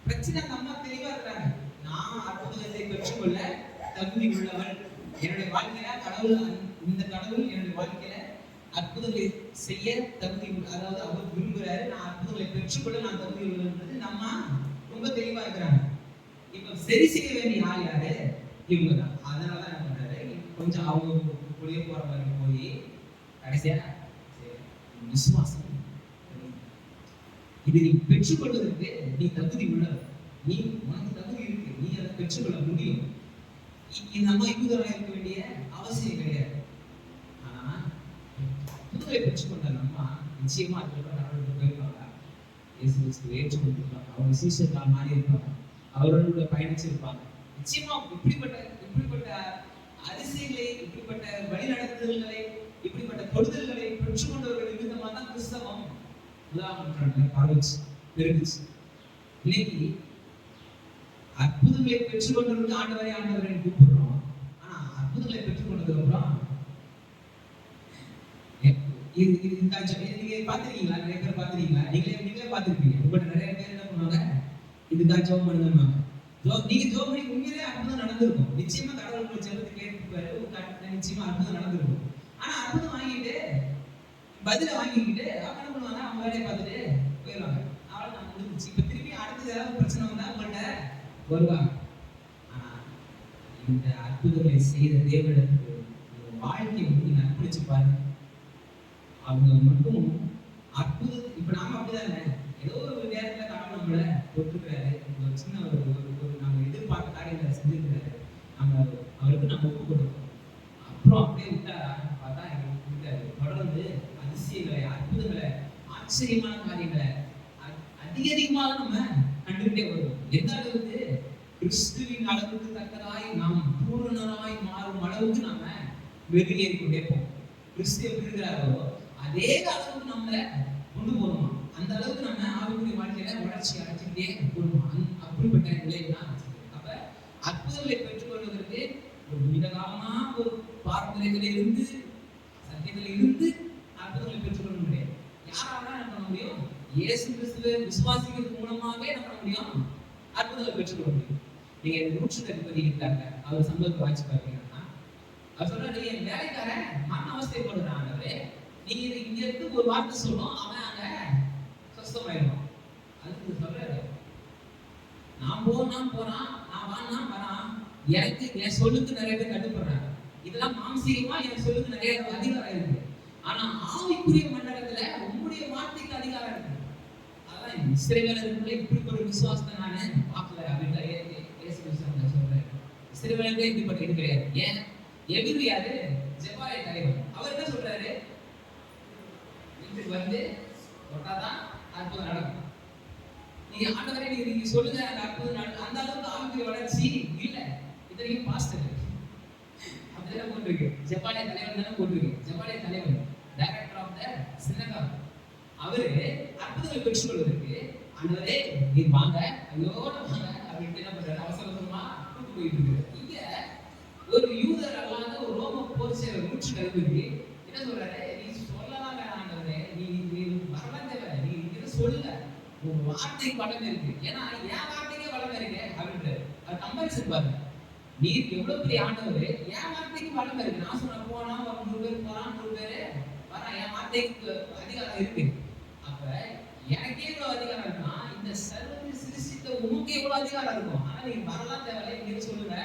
பிரச்சனை, அந்த அம்மா தெளிவா இருக்கிறாங்க, நான் அற்புதத்தை பெற்றுக்கொள்ள தகுதி உள்ளவள், என்னுடைய வாழ்க்கையில கடவுள், இந்த கடவுள் என்னுடைய வாழ்க்கையில அற்புதங்களை செய்ய தகுதி, அதாவது அவர் விரும்புகிறாரு, நான் அற்புதங்களை பெற்றுக்கொள்ள நான் தகுதி உள்ளது நம்ம ரொம்ப தெளிவா இருக்கிறாங்க. இப்ப சரி செய்ய வேண்டிய ஆள் யாரு? இவங்க தான். அதனாலதான் என்ன பண்றாரு, கொஞ்சம் அவங்க கூடயே போற மாதிரி போய் கடைசியா விசுவாசம், இதை நீ பெற்றுக்கொள்வதற்கு நீ தகுதி உள்ளவர், நீ உனக்கு தகுதி இருக்கு, நீ அதை பெற்றுக்கொள்ள முடியும். நம்ம யூதராக இருக்க வேண்டிய அவசியம் கிடையாது. ஆனா புதுவை பெற்றுக்கொண்ட நம்ம நிச்சயமா அதுக்கப்புறம் கடவுளுக்கு போயிருப்பாங்க, இயேசு கிறிஸ்துவை ஏற்றுக்கொண்டிருப்பாங்க, அவங்க சீஷர்களால் மாறி இருப்பாங்க, அவர்களோட பயணிச்சிருப்பாங்க. நிச்சயமா இப்படிப்பட்ட அதிசயங்களை, இப்படிப்பட்ட வழிநடத்துதல்களை, இப்படிப்பட்ட தொடுதல்களை பெற்றுக்கொண்டவர்கள் விதமாக தான் கிறிஸ்தவம் உதாரணம் பரவுச்சு, பெருகுச்சு. இன்னைக்கு அற்புதங்களை பெற்றுக்கொண்டவருக்கு ஆண்டவரே ஆண்டவரே கூப்பிடுறோம். ஆனா அற்புதங்களை பெற்றுக்கொண்டதுக்கு அப்புறம் நீங்க பாத்துருக்கீங்களா? நிறைய பேர் பாத்துருக்கீங்களா? நீங்களே பாத்துருப்பீங்க. உங்கள்ட்ட நிறைய பேர் என்ன பண்ணுவாங்க, இதுக்காக ஜெபம் பண்ணுங்க. நீங்க ஜெபம் பண்ணி உண்மையிலே அற்புதம் நடந்திருக்கும். நிச்சயமா கடவுள் உங்க ஜெபத்தை கேட்பாரு. நிச்சயமா அற்புதம் நடந்திருக்கும். ஆனா அற்புதம் வாங்கிட்டு பதில வாங்கிக்கிட்டு அவங்க என்ன பண்ணுவாங்க, அவங்க வேலையை பார்த்துட்டு போயிடுவாங்க. அவளை நான் முடிஞ்சிச்சு. இப்ப திருப்பி அடுத்து ஏதாவது பிரச்சனை வந்தா உங்கள்கிட்ட வருவாங்க. ஆனா இந்த அற்புதங்களை செய்த தேவனுக்கு வாழ்க்கையை நீங்க அர்ப்பணிச்சு பாருங்க. அவங்க மட்டும் அற்புதம். இப்ப நாம அப்படிதானே, ஏதோ ஒரு நேரத்துல கடவுள் நம்மள தொட்டுக்கிறாரு, ஒரு சின்ன ஒரு நம்ம எதிர்பார்த்த காரியங்களை செஞ்சிருக்கிறாரு, நம்ம அவருக்கு நம்ம ஒப்பு கொடுக்கணும். அப்புறம் அப்படியே விட்டாரா பார்த்தா எங்களுக்கு இருக்காரு. தொடர்ந்து அதிசயங்களை, அற்புதங்களை, ஆச்சரியமான காரியங்களை அதிகமாக நம்ம கண்டுகிட்டே வருவோம். எந்த அளவுக்கு? கிறிஸ்துவின் அளவுக்கு தக்கதாய் நாம் பூரணராய் மாறும் அளவுக்கு நாம வெகுளியை கொண்டே போவோம். கிறிஸ்து எப்படி இருக்கிறாரோ அதே அளவுக்கு நம்மள கொண்டு போகணுமா, அந்த அளவுக்கு நம்ம ஆவிக்குரிய வாழ்க்கையில வளர்ச்சி அடைஞ்சுக்கிட்டே போகணுமா. அப்படிப்பட்ட நிலை தான். அப்ப அற்புதங்களை பெற்றுக்கொள்வதற்கு ஒரு மிதகாலமா ஒரு பாரம்பரியத்தில இருந்து சத்தியத்தில இருந்து அற்புதங்களை பெற்றுக்கொள்ள முடியாது. யாரால என்ன பண்ண முடியும்? இயேசு கிறிஸ்துவை விசுவாசிக்கிறது மூலமாவே என்ன பண்ண முடியும்? அற்புதங்களை பெற்றுக்கொள்ள முடியும். நீங்க நூற்றுக்கு அதிபதி இருக்காங்க, அவர் சம்பளத்தை வாங்கி பாத்தீங்கன்னா அவர் சொல்றாரு, என் வேலைக்காரன் மன அவஸ்தைப்படுறான். நீங்க இங்க இருந்து ஒரு வார்த்தை சொல்லும், அவன் அங்க சொஸ்தமாயிடுவான். அதுக்கு சொல்றாரு, நான் போறான், நான் வரான், எனக்கு என் சொல்லுக்கு நிறைய பேர் கட்டுப்படுறாங்க. இதெல்லாம் மாம்சீகமா என் சொல்லுக்கு நிறைய அதிகாரம் இருக்கு. ஆனா ஆவிக்குரிய மண்டலத்துல உங்களுடைய வார்த்தைக்கு அதிகாரம் இருக்கு. அதான் இஸ்ரவேலருக்குள்ள இப்படி ஒரு விசுவாசத்தை நானு பார்க்கல அப்படின்னு இயேசு கிறிஸ்து சொல்றாரு. இஸ்ரவேலருக்கே இப்படிப்பட்ட இது கிடையாது. ஏன்? எபிரு யாரு? ஜெபாயா தலைவர். அவர் என்ன சொல்றாரு? வீட்டுக்கு வந்து தொட்டாதான் அற்புதம் நடக்கும். நீங்க ஆண்டவரே நீங்க சொல்லுங்க அந்த அற்புதம் நடக்கும். அந்த அளவுக்கு ஆவிக்குரிய வளர்ச்சி இல்ல. இத்தனைக்கும் பாஸ்டர் அப்படிதான் போட்டிருக்கு. ஜெபாயா தலைவர் தானே போட்டிருக்கு. ஜெபாயா தலைவர் டைரக்டர் ஆஃப் த சினகாக். அவரு அற்புதங்களை பெற்றுக்கொள்வதற்கு ஆண்டவரே நீ வாங்க, ஐயோட வாங்க அப்படின்னு என்ன பண்றாரு? அவசரமா கூட்டு போயிட்டு இருக்காரு. இங்க ஒரு யூதர் அல்லாத ஒரு ரோம போர் சேவை நூற்று கருதுக்கு என்ன சொல்றாரு? நீ சொல்லலாம் ஆண்டவரே, நீ வரலாம் தேவை, நீ இங்க சொல்ல, உன் வார்த்தைக்கு வளம் இருக்கு. ஏன்னா என் வார்த்தைக்கே வளம் இருக்கு அப்படின்றாரு. அது கம்பேரிசன் பாருங்க. நீ எவ்வளவு பெரிய ஆண்டவர், என் வார்த்தைக்கு வளம் இருக்கு. நான் சொன்ன போனா ஒரு 100 பேர் போறான், 100 பேரு வரா, என் வார்த்தைக்கு அதிகாரம் இருக்கு. அப்ப எனக்கே எவ்வளவு அதிகாரம் இருக்குன்னா இந்த சர்வத்தை சிருஷ்டித்த உனக்கு எவ்வளவு அதிகாரம் இருக்கும். ஆனா நீங்க வரலாம் தேவையில்லை, நீங்க சொல்லுங்க,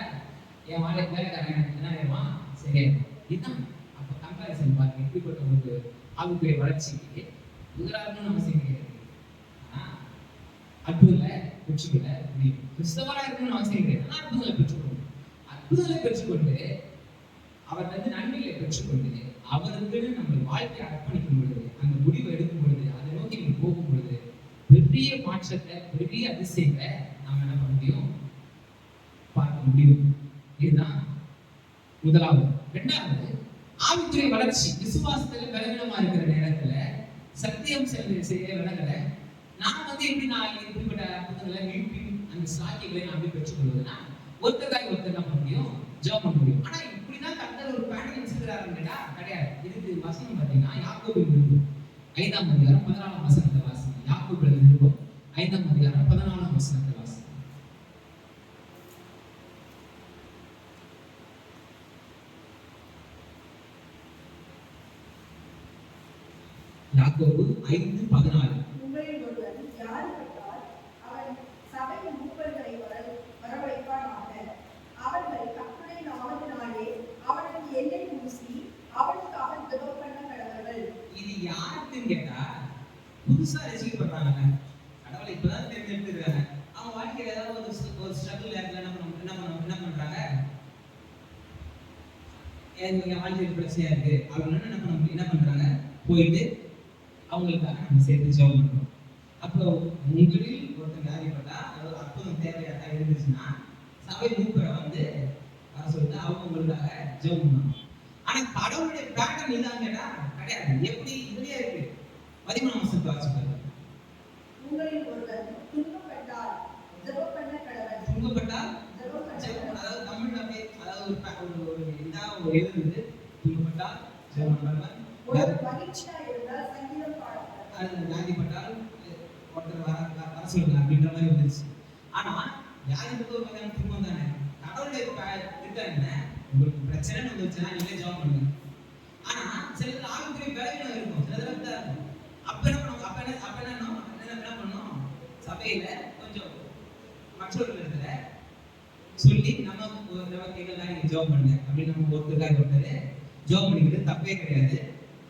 என் வேலைக்காரன் என்ன ஆயிடுவான், சரி. இதுதான் அப்ப கம்பேரிசன் பாருங்க. இப்படிப்பட்ட ஒரு ஆவிக்குரிய வளர்ச்சிக்கு உதாரணம் அவசியம் கிடையாது. அற்புதங்களை பெற்றுக்கொள்ள முடியும். கிறிஸ்தவரா இருக்கணும்னு அவசியம் கிடையாது. ஆனா அற்புதங்களை பெற்றுக்கொள்ளும். அற்புதங்களை பெற்றுக்கொண்டு அவர் நன்மைகளை பெற்றுக்கொண்டு அவருக்கு நம்ம வாழ்க்கையை அர்ப்பணிக்கும் பொழுது, அந்த முடிவை எடுக்கும் பொழுது, அதை நோக்கி நீங்க போகும் பொழுது பெரிய மாற்றத்தை, பெரிய அதிசயங்களை நாம என்ன பண்ண முடியும்? பார்க்க முடியும். இதுதான் முதலாவது. இரண்டாவது, ஆவிக்குரிய வளர்ச்சி. விசுவாசத்துல பலவீனமா இருக்கிற நேரத்துல சத்தியம் செய்ய விலகல நான் எப்படி நான் இப்படிப்பட்ட அற்புதங்களை மீட்பி அந்த சாட்சிகளை நான் எப்படி பெற்றுக்கொள்வதுன்னா ஒருத்தராய் ஒருத்தர் என்ன பண்ண முடியும்? ஜெபம் பண்ண முடியும். ஆனா இப்படிதான் கர்த்தர் ஒரு பேட்டர்ன் வச்சிருக்கிறாருன்னு கேட்டா கிடையாது. இதுக்கு வசனம் பார்த்தீங்கன்னா யாக்கோபின் நிருபம் 5ஆம் அதிகாரம் 14ஆம் வசனத்தை வாசிங்க. யாக்கோபின் நிருபம் 5ஆம் அதிகாரம் 14ஆம் வசனத்தை வாசிங்க. யாக்கோபு 5:14. உங்களில் ஒருவன் யாருப்பட்டால் அவன் சபை மூப்பர்களை வரவழைப்பானாக. அவர்கள் கர்த்தருடைய நாமத்தினாலே அவனுக்கு எண்ணெய் பூசி அவனுக்காக ஜெபம் பண்ண கடவர்கள். இது யாருக்குன்னு கேட்டா புதுசா ரசிக்கப்படுறாங்க. கடவுளை இப்பதான் தேர்ந்தெடுத்துருக்காங்க. அவங்க வாழ்க்கையில ஏதாவது ஒரு ஸ்ட்ரகிள் நேரத்துல என்ன பண்றாங்க? என் வாழ்க்கையில் பிரச்சனையா இருக்கு அப்படின்னு என்ன பண்றாங்க? போயிட்டு அவங்களுக்காக நம்ம சேர்த்து ஜெபம் பண்றோம். அப்போ உங்களில் ஒருத்தர் வியாதிப்பட்டா அதாவது அற்புதம் தேவையா இருந்துச்சுன்னா சபை மூப்பரை வந்து வர சொல்லிட்டு அவங்க உங்களுக்காக ஜெபம் பண்ணுவாங்க. ஆனா கடவுளுடைய பேட்டர்ன் இதான் கேட்டா கிடையாது. எப்படி இதுலயே இருக்கு. 13ஆம் வசனத்தை வாசிப்பாரு. உங்களில் ஒருவர் துன்பப்பட்டால் ஜெபம் பண்ண கடவன். துன்பப்பட்டால் இருக்குது, துன்பப்பட்டால் ஜெபம் பண்ணுவார். ஒருவர் மகிழ்ச்சியா இருந்தால் சங்கீதம் பாடுவார். அது வியாதிப்பட்டால் ஒருத்தர் வர சொல்லுங்க அப்படின்ற மாதிரி வந்துருச்சு. ஆனா வியாதிப்பட்ட ஒரு வகையான துன்பம் தானே. கடவுளுடைய திட்டம் என்ன? உங்களுக்கு பிரச்சனை வந்துச்சுன்னா நீங்களே ஜெபம் பண்ணுங்க. ஆனா சிலருக்கு ஆவிக்குரிய பலவீனம் இருக்கும், சில தடவை தான் இருக்கும். அப்ப என்ன பண்ணுவோம்? என்ன பண்ணணும்? சபையில கொஞ்சம் மற்றவர்களிடத்துல சொல்லி நமக்கு எங்களுக்காக நீங்க ஜெபம் பண்ணுங்க அப்படின்னு நம்ம ஒருத்தருக்காக ஒருத்தர் ஜெபம் பண்ணிக்கிறது தப்பே கிடையாது.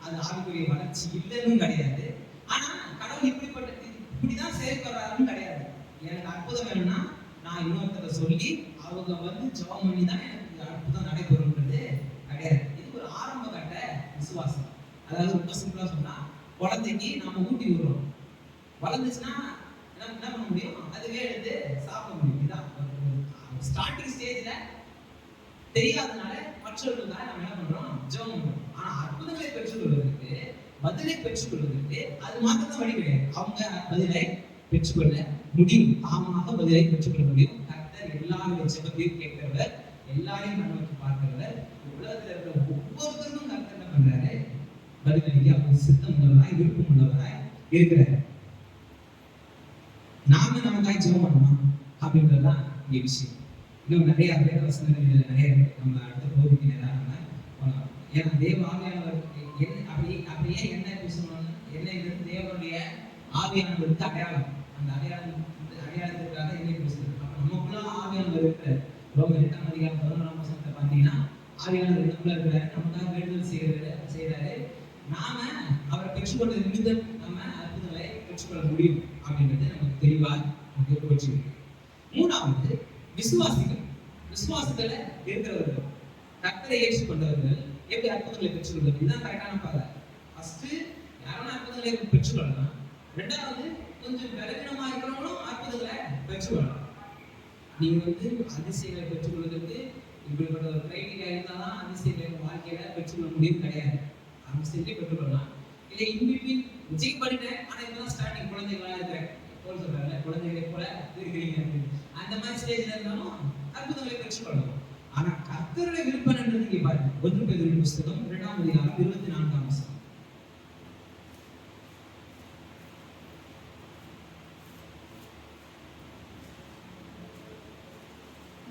அது ஆவிக்குரிய வளர்ச்சி இல்லைன்னு கிடையாது. ஆனா கடவுள் இப்படிதான் செயல்படுறாருன்னு கிடையாது. எனக்கு அற்புதம் வேணும்னா நான் இன்னொருத்தரை சொல்லி அவங்க வந்து ஜெபம் பண்ணி தான் எனக்கு அற்புதம் நடைபெறும்ன்றது கிடையாது. இது ஒரு ஆரம்ப கட்ட விசுவாசம். அதாவது ரொம்ப சிம்பிளா சொன்னா, குழந்தைக்கு நாம ஊட்டி விடுறோம், வளர்ந்துச்சுன்னா என்ன பண்ண முடியும்? அதுவே எடுத்து சாப்பிட முடியும். இதுதான் ஸ்டார்டிங் ஸ்டேஜ்ல தெரியாதனால மற்றவர்களுக்காக நம்ம என்ன பண்றோம்? ஜெபம் பண்றோம். ஆனா அற்புதங்களை பெற்றுக்கொள்வதற்கு, பதிலை பெற்றுக்கொள்வதற்கு அது மாத்திரம் தான் வழி கிடையாது. அவங்க பதிலை பெற்றுக்கொள்ள முடியும், தாமாக பதிலை பெற்றுக்கொள்ள முடியும். கர்த்தர் எல்லாருடைய ஜெபத்தையும் கேட்கிறவர், எல்லாரையும் நோக்கி பார்க்கிறவர். உலகத்துல இருக்கிற ஒவ்வொருத்தருக்கும் கர்த்தர் என்ன பண்றாரு? பதிலளிக்க அவர் சித்தம் உள்ளவராய், விருப்பம் உள்ளவராய் இருக்கிறார். நாம நமக்காக ஜெபம் பண்ணணும் அப்படின்றதுதான் இங்க விஷயம். இன்னும் நிறைய வேத வசனங்கள் நிறைய நம்ம அடுத்த பகுதிக்கு நேரம் நம்ம போகலாம். ஏன்னா தேவ ஆவியானவர் அப்படியே என்ன பேசணும்னு என்ன தேவனுடைய ஆவியானவருக்கு அடையாளம், அந்த அடையாளத்திற்காக என்ன பேசுறது. அப்ப நமக்குள்ள ஆவியானவர் இருக்கிற ரோமர் 8ஆம் அதிகாரம் 11ஆம் வசனத்தை பார்த்தீங்கன்னா, ஆவியானவர் நமக்குள்ள இருக்கிறாரு, நமக்காக வேண்டுதல் செய்யறாரு. நாம அவரை பெற்றுக்கொண்ட நிமித்தம் நம்ம அற்புதங்களை பெற்றுக்கொள்ள முடியும் அப்படின்றது நமக்கு தெளிவா போச்சு. மூணாவது விசுவாசிகள். விசுவாசத்துல இருக்கிறவர்கள், கர்த்தரை ஏற்றுக்கொண்டவர்கள் எப்படி அற்புதங்களை பெற்றுக்கொள்வது? இதுதான் கரெக்டான பாதை. ஃபர்ஸ்ட் யாரும் அற்புதங்களை பெற்றுக்கொள்ளலாம். ரெண்டாவது கொஞ்சம் பலவீனமா இருக்கிறவங்களும் அற்புதங்களை பெற்றுக்கொள்ளலாம். நீங்க அதிசயங்களை பெற்றுக்கொள்வதற்கு இப்படிப்பட்ட ஒரு கிரைட்டீரியா இருந்தாதான் அதிசயங்களை வாழ்க்கையில பெற்றுக்கொள்ள முடியும் கிடையாது. அதிசயத்தை பெற்றுக்கொள்ளலாம். இல்லை இன்பிட்வீன் விஜய் பண்ணிட்டேன், ஆனா இப்பதான் ஸ்டார்டிங் குழந்தைகளா இருக்கிறேன் போல சொல்றாங்க, குழந்தைகளை போல இருக்கிறீங்க அந்த மாதிரி ஸ்டேஜ்ல இருந்தாலும் அற்புதங்களை பெற்றுக்கொள்ளலாம். ஆனா கர்த்தருடைய விருப்பம் என்றது இங்கே பாருங்க. 1 பேதுரு புத்தகம் 2ஆம் அதிகாரம் 24ஆம் வசனம்.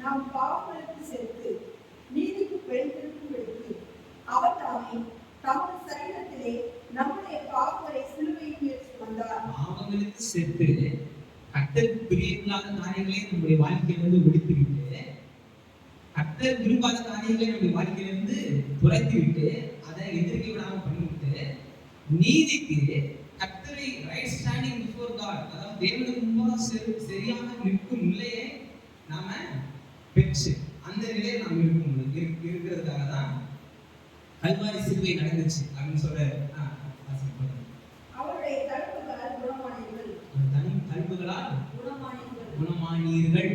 நாம் பாவங்களுக்கு செத்து நீதிக்கு பிழைத்திருக்கும்படிக்கு அவர் தாமே தமது சரீரத்திலே நம்முடைய பாவங்களை சிலுவையில் ஏற்றி வந்தார். பாவங்களுக்கு செத்து கர்த்தருக்கு பிரியமில்லாத காரியங்களை நம்முடைய வாழ்க்கையிலிருந்து ஒழித்துவிட்டு, கர்த்தர் விரும்பாத காரியங்களை நம்முடைய வாழ்க்கையிலிருந்து துரைத்து விட்டு, அதை எதிர்க்க விடாம பண்ணிவிட்டு, நீதிக்கு கர்த்தரை ரைட் ஸ்டாண்டிங் பிஃபோர் காட், அதாவது தேவனுக்கு முன்பாக சரியாக நிற்கும் நிலையை நாம பெற்று அந்த நிலையை நாம் இருக்கிறதுக்காக தான் கல்வாரி சிலுவை நடந்துச்சு அப்படின்னு சொல்ற. அவருடைய தழும்புகளால் குணமானீர்கள். தழும்புகளால் குணமானீர்கள்.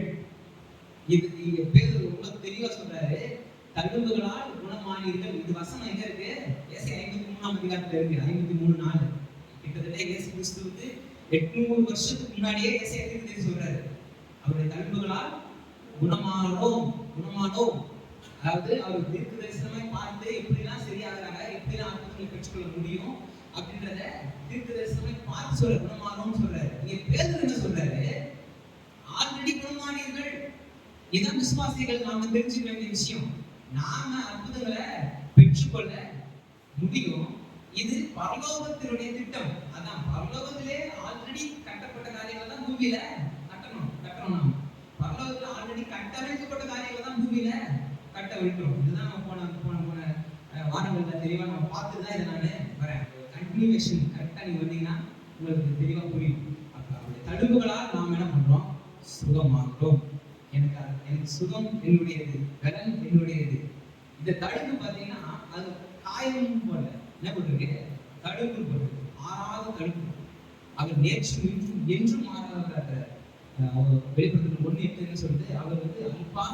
இது இங்க பேதுரு ரொம்ப தெளிவா சொல்றாரு. தழும்புகளால் குணமானீர்கள். இது வசனம் எங்க இருக்கு? ஏசாயா 53ஆம் அதிகாரத்துல இருக்கு. 53:4. கிட்டத்தட்ட இயேசு கிறிஸ்துவுக்கு 800 வருஷத்துக்கு முன்னாடியே ஏசாயா தீர்க்கதரிசி சொல்றாரு, அவருடைய தழும்புகளால் குணமானோம். அதாவது அவர் தீர்க்க தரிசனமாய் பார்த்து எப்படிலாம் சரியாகிறாங்க, எப்படிலாம் அற்புதங்களை பெற்றுக்கொள்ள முடியும் அப்படின்றத தீர்க்க தரிசனமாய் பார்த்து சொல்ற குணமானோம்னு சொல்றாரு. இங்க பேதுரு என்ன சொல்றாரு? ஆல்ரெடி குணமானீர்கள். இதான் விசுவாசிகள் நாம தெரிஞ்சுக்க வேண்டிய விஷயம். நாம அற்புதங்களை பெற்றுக்கொள்ள முடியும். இது பரலோகத்தினுடைய திட்டம். அதான் பரலோகத்திலே ஆல்ரெடி கட்டப்பட்ட காரியங்களை தான் பூமியில கட்டணும் நாம. பரலோகத்துல ஆல்ரெடி கட்டமைக்கப்பட்ட காரியங்களை தான் பூமியில கட்ட வைக்கிறோம். இதுதான் நம்ம போன வாரங்கள்ல தெளிவா நம்ம பார்த்துதான் இதை நான் வரேன். கண்டினியூவேஷன் கரெக்டா நீங்க வந்தீங்கன்னா உங்களுக்கு தெளிவா புரியும். அப்ப அவருடைய தழும்புகளால் நாம் என்ன பண்றோம்? சுகமாகிறோம். எனக்கு சுகம் என்னுடையது, பலன் என்னுடையது. இந்த தழும்பு பார்த்தீங்கன்னா அது காயம் போல என்ன போட்டிருக்கு? தழும்பு போட்டிருக்கு. மாறாத தழும்பு. அவர் நேற்று இன்றும் என்றும் மாறாத. வெளிப்படுத்தல் 1:8 சொல்லுது, அவர் அல்பா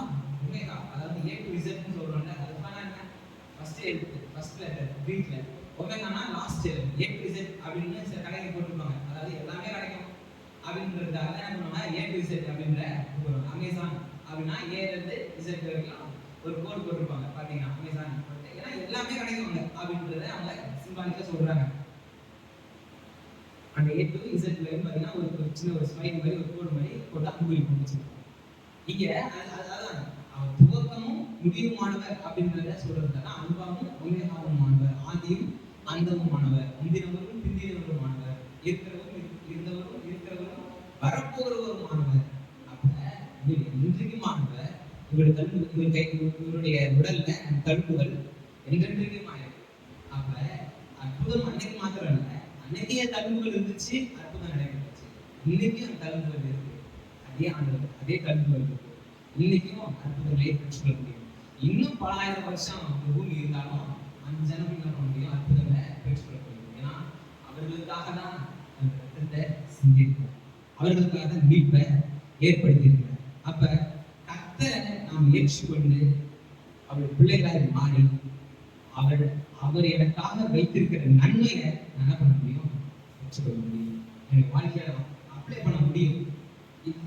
ஒமேகா, அதாவது A to Z ன்னு சொல்றோம்ல. அல்பானா என்ன? ஃபர்ஸ்ட் லெட்டர் கிரீக்ல. ஒமேகானா லாஸ்ட். A to Z அப்படின்னு சில கடைக்கு போட்டுருப்பாங்க. அதாவது எல்லாமே கிடைக்கும் அப்படின்றதுக்காக என்ன பண்ணுவாங்க? A to Z அப்படின்ற அமேசான் அப்படின்னா A ல இருந்து Z வரைக்கும் ஒரு கோட் போட்டிருப்பாங்க பாத்தீங்கன்னா அமேசான் போட்டு, ஏன்னா எல்லாமே கிடைக்குவாங்க அப்படின்றத அவங்க சிம்பாலிக்கா சொல்றாங்க. அந்த A to Z பாத்தீங்கன்னா ஒரு சின்ன ஒரு ஸ்மைல் மாதிரி ஒரு கோடு மாதிரி போட்டு அம்புலி போட்டுச்சிருப்பாங்க. இங்க அதான் அவர் துவக்கமும் முடிவுமானவர் அப்படின்றத சொல்றதுக்காக அல்பாவும் ஒமேகாவுமானவர், ஆதியும் அந்தமுமானவர், முந்தினவரும் பிந்தினவருமானவர், இருந்தவரும் இருக்கிறவரும் வரப்போகிறவருமானவர். அப்ப இவர் இன்றைக்குமானவர், இவருடைய உடல்ல தழும்புகள் என்றென்றைக்கும் ஆயிருக்கு. அப்ப அற்புதம் அன்னைக்கு மாத்திரம் இல்ல, அன்னைக்கே தழும்புகள் இருந்துச்சு, அற்புதம் நடைபெற்றுச்சு. இன்னைக்கும் அந்த தழும்புகள் இருக்கு, அதே ஆண்டவர் அதே தழும்புகள் இருக்கு. இன்னைக்கும் அற்புதங்களை பெற்றுக்கொள்ள முடியும். இன்னும் பல ஆயிரம் வருஷம் இந்த பூமி இருந்தாலும் அந்த ஜனம் என்ன பண்ண முடியும்? அற்புதங்களை பெற்றுக்கொள்ள முடியும். ஏன்னா அவர்களுக்காக தான் அந்த ரத்தத்தை சிந்திருக்கிறார், அவர்களுக்காக தான் மீட்பை ஏற்படுத்தியிருக்கிறார். அப்ப கர்த்தரை நாம் ஏற்றுக்கொண்டு அவருடைய பிள்ளைகளாக மாறி அவர் எனக்காக வைத்திருக்கிற நன்மையை என்ன பண்ண முடியும்? பெற்றுக்கொள்ள முடியும். என்னுடைய வாழ்க்கையில அப்ளை பண்ண முடியும்.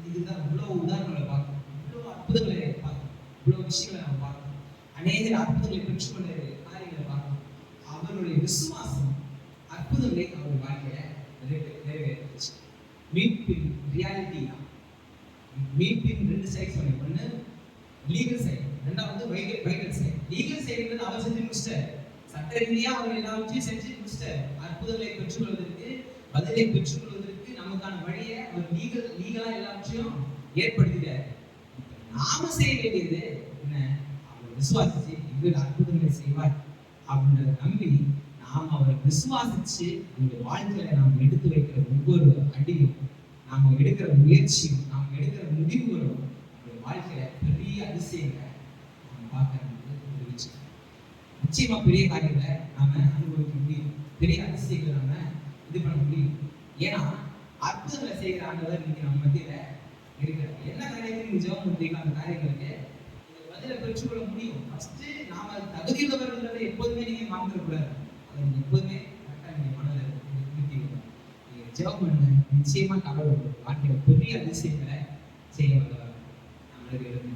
இதுதான் இவ்வளவு உதாரணங்களை பார்க்கணும், இவ்வளவு அற்புதங்களை பார்க்கணும், இவ்வளவு விஷயங்களை நம்ம பார்க்கணும், அநேக அற்புதங்களை பெற்றுக்கொண்ட காரியங்களை பார்க்கணும். அவருடைய விசுவாசம் அற்புதங்களை அவருடைய வாழ்க்கையில நிறைவேற்றுச்சு. மீட்பின் ரியாலிட்டி தான். மீட்பின் ரெண்டு சைடு சொன்னேன். ஒண்ணு லீகல் சைடு, ரெண்டாவது வைகல் சைடு. லீகல் சைடுன்றது அவர் செஞ்சு முடிச்சிட்டார், சட்ட ரீதியா அவர் எல்லாவற்றையும் செஞ்சு முடிச்சிட்டார். அற்புதங்களை பெற்றுக்கொள்வதற்கு, பதிலை பெற்றுக்கொள்வதற்கு நமக்கான வழியை அவர் லீகலா எல்லாவற்றையும் ஏற்படுத்திட்டார். நாம செய்ய வேண்டியது என்ன? அவர் விசுவாசிச்சு இவர் அற்புதங்களை செய்வார் அப்படின்றத நம்பி நாம் அவரை விசுவாசிச்சு நம்முடைய வாழ்க்கையில நாம் எடுத்து வைக்கிற ஒவ்வொரு அடியும், நாம எடுக்கிற முயற்சியும், நாம் எடுக்கிற முடிவுகளும் நம்முடைய வாழ்க்கையில பெரிய அதிசயங்களை நாம் பார்க்க தெரிவிச்சு. நிச்சயமா பெரிய காரியங்களை நாம அனுபவிக்க முடியும், பெரிய அதிசயங்களை நாம இது பண்ண முடியும். ஏன்னா அற்புதங்களை செய்கிற ஆண்டவர் இன்னைக்கு நம்ம மத்தியில இருக்கிறார். என்ன காரியத்துக்கு ஜெபம் பண்றீங்க, அந்த காரியங்களுக்கு பதில பெற்றுக்கொள்ள முடியும். ஃபர்ஸ்ட் நாம தகுதியுள்ளவர்களை எப்போதுமே நீங்க மறந்துடக்கூடாது. அதை நீங்க எப்போதுமே கரெக்டா நீங்க மனதில் நிறுத்திக்கணும். நீங்க ஜெபம் பண்ணுங்க, நிச்சயமா கடவுள் வாழ்க்கையில பெரிய அதிசயங்களை செய்ய வல்லவர் நம்மளுக்கு இருக்கு.